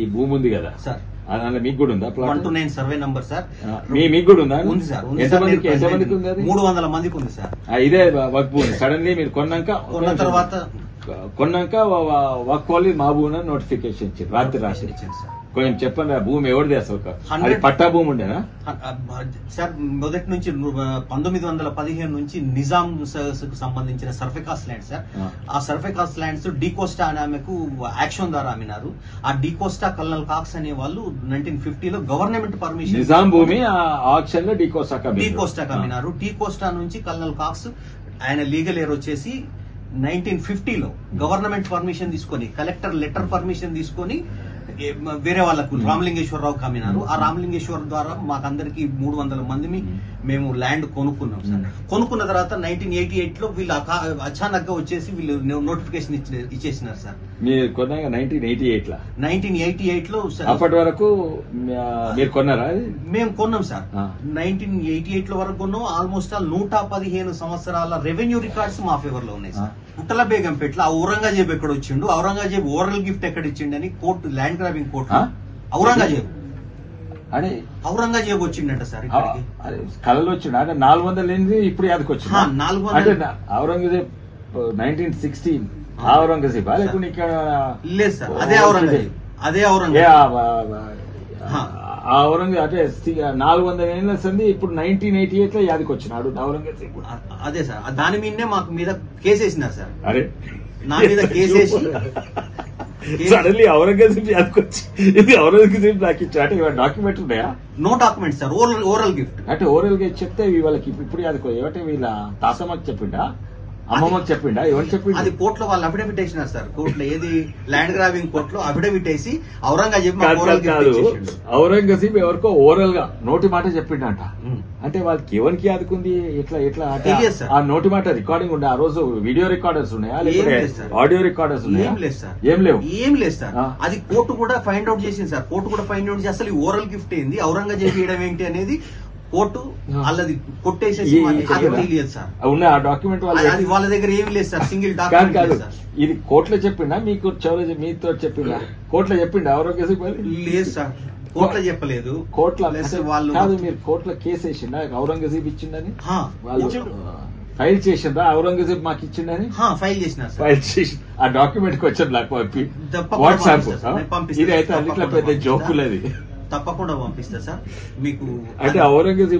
ఈ భూమి ఉంది కదా సార్, అందులో మీకు కూడా ఉందా? 129 సర్వే నంబర్ సార్. మీకు కూడా ఉందా? ఉంది సార్. ఎంతమందికి ఉంది? 300 మందికి ఉంది సార్. ఇదే వక్ భూమి సడన్లీ మీరు కొన్న తర్వాత వక్ వాళ్ళు మా భూమి నోటిఫికేషన్ ఇచ్చారు రాత్రి ఇచ్చింది సార్. కొంచెం చెప్పండి, భూమి ఎవరిది అసలు? అది పట్టా భూమి ఉండేనా సార్? మొదటి నుంచి 1915 నుంచి నిజాం కు సంబంధించిన సర్ఫేకాస్ ల్యాండ్ సార్. ఆ సర్ఫేకాస్ ల్యాండ్స్ డీకోస్టా అనే ఆమెకు యాక్షన్ ద్వారా అమ్మినారు. ఆ డీకోస్టా కల్నల్ కాక్స్ అనే వాళ్ళు 1950లో గవర్నమెంట్ పర్మిషన్ నిజాం భూమి ఆక్షన్ లో డీకోస్టా అమ్మినారు. డీకోస్టా నుంచి కల్నల్ కాక్స్ ఆయన లీగల్ ఎయిర్ వచ్చేసి 1950లో గవర్నమెంట్ పర్మిషన్ తీసుకొని, కలెక్టర్ లెటర్ పర్మిషన్ తీసుకొని వేరే వాళ్ళకు రామలింగేశ్వరరావు కమ్మినారు. ఆ రామలింగేశ్వర ద్వారా మాకందరికి 300 మందిని మేము ల్యాండ్ కొనుక్కున్నాం సార్. కొనుక్కున్న తర్వాత 1988లో వీళ్ళు అచానక్ గా వచ్చేసి వీళ్ళు నోటిఫికేషన్ ఇచ్చేసినారు సార్. మీరు కొన్నాక 1988లో అప్పటి వరకు మీరు కొన్నారా? మేము కొన్నాం సార్. 1988లో వరకు కొన్నాం. ఆల్మోస్ట్ 115 సంవత్సరాల రెవెన్యూ రికార్డ్స్ మా ఫేవర్ లో ఉన్నాయి సార్. పుట్టల బేగంపేటలో ఔరంగజేబ్ ఎక్కడ వచ్చిండు, ఔరంగజేబ్ ఓరల్ గిఫ్ట్ ఎక్కడ ఇచ్చిండు అని court, land grabbing court Aurangzeb వచ్చిండట సార్. కళలో వచ్చిండు అంటే 400 ఇప్పుడు యాదకొచ్చింది. 400 అంటే ఔరంగజేబ్ 1916 ఔరంగజేబ్ లేకుండా ఇక్కడ లేదు సార్. అదే ఔరంగజేబ్ ఆ ఔరంగజేబ్ అంటే 400 ఏళ్ళ సంది ఇప్పుడు 1988లో యాదకొచ్చినాడు ఔరంగజేబ్. అదే సార్. దాని మీదనే మాకు మీద కేసేసినారు సార్. అరే నా మీద కేసేసి సడన్లీ ఔరంగజేబ్ యాదకొచ్చి ఇది ఔరంగజేబ్ నాకు ఇచ్చా అంటే డాక్యుమెంట్ ఉన్నాయా? No document sir. Oral gift అంటే ఓరల్ గా చెప్తే వాళ్ళకి ఇప్పుడు యాదకో ఏమంటే వీళ్ళ తాతమ్మకి చెప్పిండా, అమ్మమ్మకి చెప్పిండా, ఎవరు చెప్పిండు? అది కోర్టులో వాళ్ళు అఫిడవిట్ వేసినారు సార్. కోర్టులో ఏది ల్యాండ్ గ్రాబింగ్ కోర్టులో అఫిడవిట్ వేసి ఔరంగజేబ్ ఔరంగజేబ్ ఎవరికో ఓరల్ గా నోటి మాట చెప్పిండంట. అంటే వాళ్ళకి ఎవరికి యాదుకుంది? ఎట్లా అంటే ఆ నోటి మాట రికార్డింగ్ ఉండే ఆ రోజు వీడియో రికార్డర్స్ ఉన్నాయా లేకపోతే ఆడియో రికార్డర్స్ ఉన్నాయా? ఏం లేదు సార్. అది కోర్టు కూడా ఫైండ్ అవుట్ చేసింది సార్. కోర్టు కూడా ఫైండ్ అవుట్ చేసి అసలు ఈ ఓరల్ గిఫ్ట్ ఏంది, ఔరంగజేబ్ ఇవ్వడం ఏంటి అనేది కోర్టు వాళ్ళది కొట్టేసేసి తెలియదు సార్. ఉన్న ఆ డాక్యుమెంట్ వాళ్ళ దగ్గర ఏమి లేదు సార్. Single document. ఇది కోర్టులో చెప్పిండా మీకు? చివరి మీతో చెప్పిండా? కోర్టులో చెప్పిండా ఔరంగజేబ్? లేదు సార్, కోర్టులో చెప్పలేదు. కోర్టులో వాళ్ళు మీరు కోర్టులో కేసు వేసిండా ఔరంగజేబ్ ఇచ్చిండని? వాళ్ళు ఫైల్ చేసిందా ఔరంగజేబ్ మాకు ఇచ్చిండని? ఫైల్ చేసిన ఆ డాక్యుమెంట్ కి వచ్చారు నాకు వాట్సాప్. ఇది అయితే అన్నిట్లో పెద్ద జోకులది. తప్పకుండా పంపిస్తా సార్ మీకు. అంటే ఔరంగజేబ్